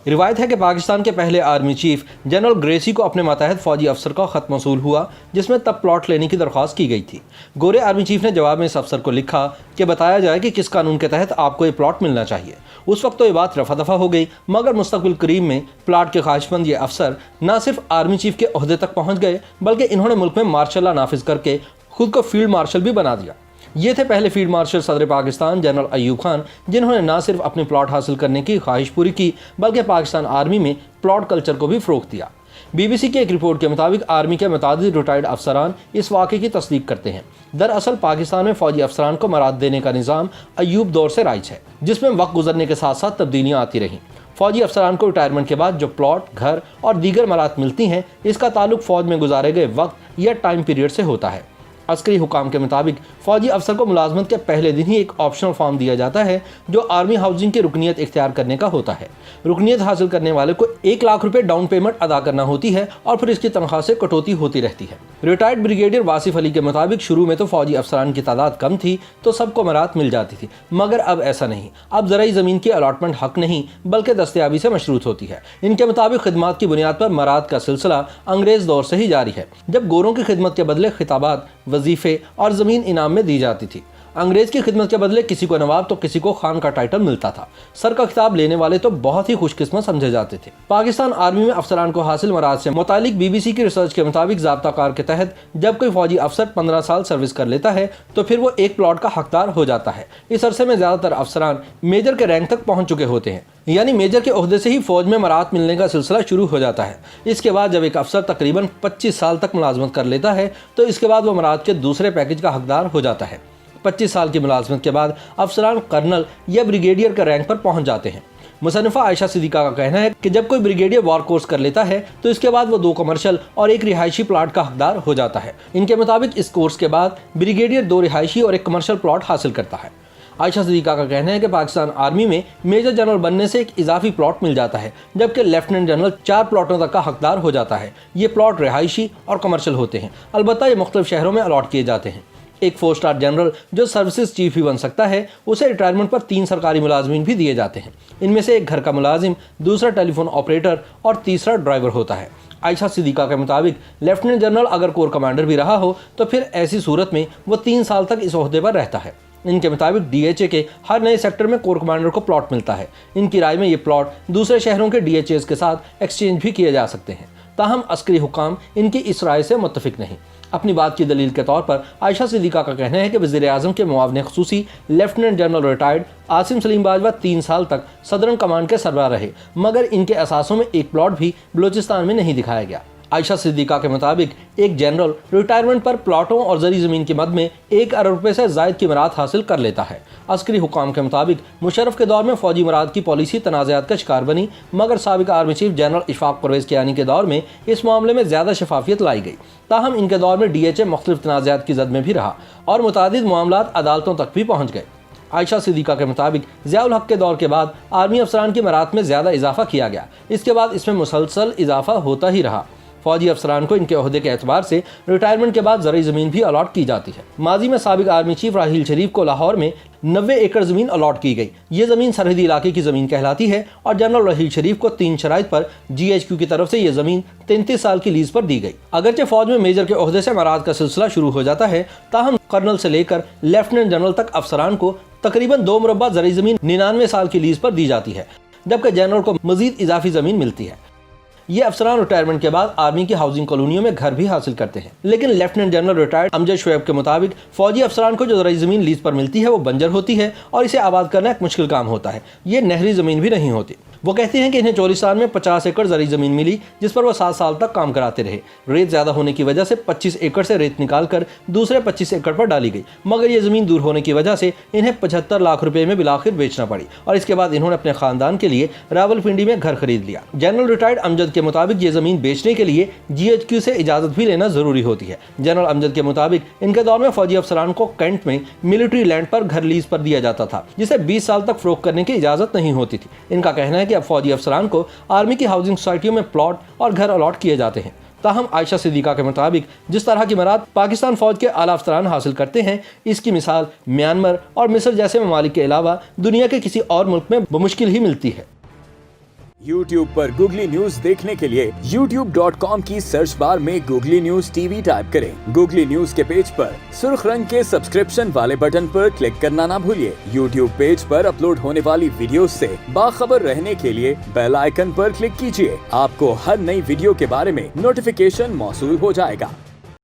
रिवायत है कि पाकिस्तान के पहले आर्मी चीफ जनरल ग्रेसी को अपने मातहत फौजी अफसर का खत मौसूल हुआ, जिसमें तब प्लॉट लेने की दरख्वास्त की गई थी। गोरे आर्मी चीफ ने जवाब में इस अफसर को लिखा कि बताया जाए कि किस कानून के तहत आपको ये प्लॉट मिलना चाहिए। उस वक्त तो ये बात रफा दफा हो गई, मगर मुस्तकबिल करीब में प्लाट के ख्वाहिशमंद ये अफसर न सिर्फ आर्मी चीफ के ओहदे तक पहुँच गए, बल्कि इन्होंने मुल्क में मार्शल लॉ नाफिज करके खुद को फील्ड मार्शल भी बना दिया। ये थे पहले फील्ड मार्शल सदर पाकिस्तान जनरल अयूब खान, जिन्होंने न सिर्फ अपनी प्लॉट हासिल करने की ख्वाहिश पूरी की, बल्कि पाकिस्तान आर्मी में प्लॉट कल्चर को भी फ़रोग़ दिया। BBC की एक रिपोर्ट के मुताबिक आर्मी के मुतादिद रिटायर्ड अफसरान इस वाक़े की तस्दीक करते हैं। दरअसल पाकिस्तान में फ़ौजी अफसरान को मराद देने का निज़ाम अयूब दौर से राइज है, जिसमें वक्त गुजरने के साथ साथ तब्दीलियाँ आती रहीं। फ़ौजी अफसरान को रिटायरमेंट के बाद जो प्लॉट, घर और दीगर मराद मिलती हैं, इसका ताल्लुक फ़ौज में गुजारे गए वक्त या टाइम पीरियड से होता है। अस्करी हुकाम के मुताबिक फ़ौजी अफसर को मुलाजमत के पहले दिन ही एक ऑप्शनल फॉर्म दिया जाता है, जो आर्मी हाउसिंग की रुकनीत इख्तियार करने का होता है। रुकनीत हासिल करने वाले को 1 लाख रुपए डाउन पेमेंट अदा करना होती है और फिर इसकी तनख्वाह से कटौती होती रहती है। रिटायर्ड ब्रिगेडियर वासिफ अली के मुताबिक शुरू में तो फ़ौजी अफसरान की तादाद कम थी, तो सबको मराद मिल जाती थी, मगर अब ऐसा नहीं। अब ज़राई ज़मीन की अलॉटमेंट हक नहीं बल्कि दस्तयाबी से मशरूत होती है। इनके मुताबिक खिदमत की बुनियाद पर मराद का सिलसिला अंग्रेज़ दौर से ही जारी है, जब गोरों की खिदमत के बदले खिताबात, वजीफे और ज़मीन इनाम में दी जाती थी। अंग्रेज़ की खिदमत के बदले किसी को नवाब तो किसी को खान का टाइटल मिलता था। सर का खिताब लेने वाले तो बहुत ही खुशकिस्मत समझे जाते थे। पाकिस्तान आर्मी में अफसरान को हासिल मराद से मुतालिक BBC की रिसर्च के मुताबिक ज़ाब्ता कार के तहत जब कोई फौजी अफसर 15 साल सर्विस कर लेता है, तो फिर वो एक प्लॉट का हकदार हो जाता है। इस अरसे में ज़्यादातर अफसरान मेजर के रैंक तक पहुँच चुके होते हैं, यानी मेजर के ओहदे से ही फौज में मराद मिलने का सिलसिला शुरू हो जाता है। इसके बाद जब एक अफसर तकरीबन 25 साल तक मुलाजमत कर लेता है, तो इसके बाद वो मराद के दूसरे पैकेज का हकदार हो जाता है। 25 साल की मुलाजमत के बाद अफसरान कर्नल या ब्रिगेडियर के रैंक पर पहुंच जाते हैं। मुसन्निफा आयशा सिद्दीका का कहना है कि जब कोई ब्रिगेडियर वॉर कोर्स कर लेता है, तो इसके बाद वो 2 कमर्शियल और 1 रिहायशी प्लॉट का हकदार हो जाता है। इनके मुताबिक इस कोर्स के बाद ब्रिगेडियर 2 रिहायशी और 1 कमर्शियल प्लॉट हासिल करता है। आयशा सिद्दीका का कहना है कि पाकिस्तान आर्मी में मेजर जनरल बनने से एक इजाफी प्लॉट मिल जाता है, जबकि लेफ्टिनेंट जनरल 4 प्लॉटों तक का हकदार हो जाता है। ये प्लॉट रिहायशी और कमर्शियल होते हैं, अलबत्ता ये मुख्तलिफ शहरों में अलॉट किए जाते हैं। एक 4 स्टार जनरल जो सर्विसेज चीफ ही बन सकता है, उसे रिटायरमेंट पर 3 सरकारी मुलाजमीन भी दिए जाते हैं। इनमें से एक घर का मुलाजिम, दूसरा टेलीफोन ऑपरेटर और तीसरा ड्राइवर होता है। आयशा सिद्दीका के मुताबिक लेफ्टिनेंट जनरल अगर कोर कमांडर भी रहा हो, तो फिर ऐसी सूरत में वो 3 साल तक इस ओहदे पर रहता है। इनके मुताबिक DHA के हर नए सेक्टर में कोर कमांडर को प्लॉट मिलता है। इनकी राय में ये प्लॉट दूसरे शहरों के DHAs के साथ एक्सचेंज भी किए जा सकते हैं। ताहम अस्करी हुकाम इनकी इस राय से मुत्तफिक नहीं। अपनी बात की दलील के तौर पर आयशा सिद्दीका का कहना है कि वज़ीर-ए-आज़म के मुआविन ख़ुसूसी lieutenant general retired Asim Saleem Bajwa 3 साल तक सदरन कमान के सरबराह रहे, मगर इनके असासों में एक प्लॉट भी बलूचिस्तान में नहीं दिखाया गया। आयशा सिद्दीका के मुताबिक एक जनरल रिटायरमेंट पर प्लॉटों और जरी ज़मीन की मद में 1 अरब रुपये से ज़ायद की मराद हासिल कर लेता है। अस्करी हुकाम के मुताबिक मुशर्रफ के दौर में फ़ौजी मराद की पॉलिसी तनाज़ात का शिकार बनी, मगर साबिक़ army chief general Ishfaq Parvez Kayani के दौर में इस मामले में ज़्यादा शफाफियत लाई गई। ताहम इनके दौर में DHA मुख्तलिफ तनाज़ात की जद में भी रहा और मुतादिद मामलात अदालतों तक भी पहुँच गए। आयशा सिद्दीका के मुताबिक ज़ियाउल हक के दौर के बाद आर्मी अफसरान की मराद में ज़्यादा इजाफा किया गया। इसके बाद इसमें मुसलसल इजाफा होता ही रहा। फौजी अफसरान को इनके ओहदे के एतबार से रिटायरमेंट के बाद ज़रूरी ज़मीन भी अलॉट की जाती है। माजी में साबिक़ आर्मी चीफ राहील शरीफ को लाहौर में 90 एकड़ ज़मीन अलॉट की गई। ये ज़मीन सरहदी इलाके की ज़मीन कहलाती है और जनरल राहील शरीफ को 3 शराइत पर GHQ की तरफ से ये ज़मीन 33 साल की लीज पर दी गई। अगरचे फ़ौज में मेजर के ओहदे से मराद का सिलसिला शुरू हो जाता है, ताहम कर्नल से लेकर लेफ्टिनेंट जनरल तक अफसरान को तकरीबन 2 मुरब्बा ज़रूरी ज़मीन 99 साल की लीज पर दी जाती है, जबकि जनरल को मज़ीद इजाफी ज़मीन मिलती है। ये अफसरान रिटायरमेंट के बाद आर्मी की हाउसिंग कॉलोनियों में घर भी हासिल करते हैं। लेकिन lieutenant general retired Amjad Shoaib के मुताबिक फौजी अफसरान को जो ज़राई ज़मीन लीज पर मिलती है वो बंजर होती है और इसे आबाद करना एक मुश्किल काम होता है। ये नहरी ज़मीन भी नहीं होती। वो कहते हैं कि इन्हें चोलिस्तान में 50 एकड़ ज़राई ज़मीन मिली, जिस पर वो 7 साल तक काम कराते रहे। रेत ज़्यादा होने की वजह से 25 एकड़ से रेत निकाल कर दूसरे 25 एकड़ पर डाली गई, मगर ये ज़मीन दूर होने की वजह से इन्हें 75 लाख रुपए में बिलाखिर बेचना पड़ी और इसके बाद इन्होंने अपने ख़ानदान के लिए रावलपिंडी में घर खरीद लिया। जनरल रिटायर्ड अमजद के मुताबिक ये ज़मीन बेचने के लिए GHQ से इजाज़त भी लेना ज़रूरी होती है। जनरल अमजद के मुताबिक इनके दौर में फौजी अफसरान को कैंट में मिलिट्री लैंड पर घर लीज पर दिया जाता था, जिसे 20 साल तक फ़रोख्त करने की इजाज़त नहीं होती थी। इनका कहना है कि अब फौजी अफसरान को आर्मी की हाउसिंग सोसाइटियों में प्लॉट और घर अलॉट किए जाते हैं। ताहम आयशा सिद्दीका के मुताबिक जिस तरह की मराद पाकिस्तान फौज के आला अफसरान हासिल करते हैं, इसकी मिसाल म्यांमार और मिस्र जैसे ममालिक के अलावा दुनिया के किसी और मुल्क में बमुश्किल ही मिलती है। YouTube पर गूगली न्यूज देखने के लिए youtube.com की सर्च बार में गूगली न्यूज टीवी टाइप करें। गूगली न्यूज के पेज पर सुर्ख रंग के सब्सक्रिप्शन वाले बटन पर क्लिक करना ना भूलिए। YouTube पेज पर अपलोड होने वाली वीडियोस से बाखबर रहने के लिए बेल आइकन पर क्लिक कीजिए। आपको हर नई वीडियो के बारे में नोटिफिकेशन मौसूल हो जाएगा।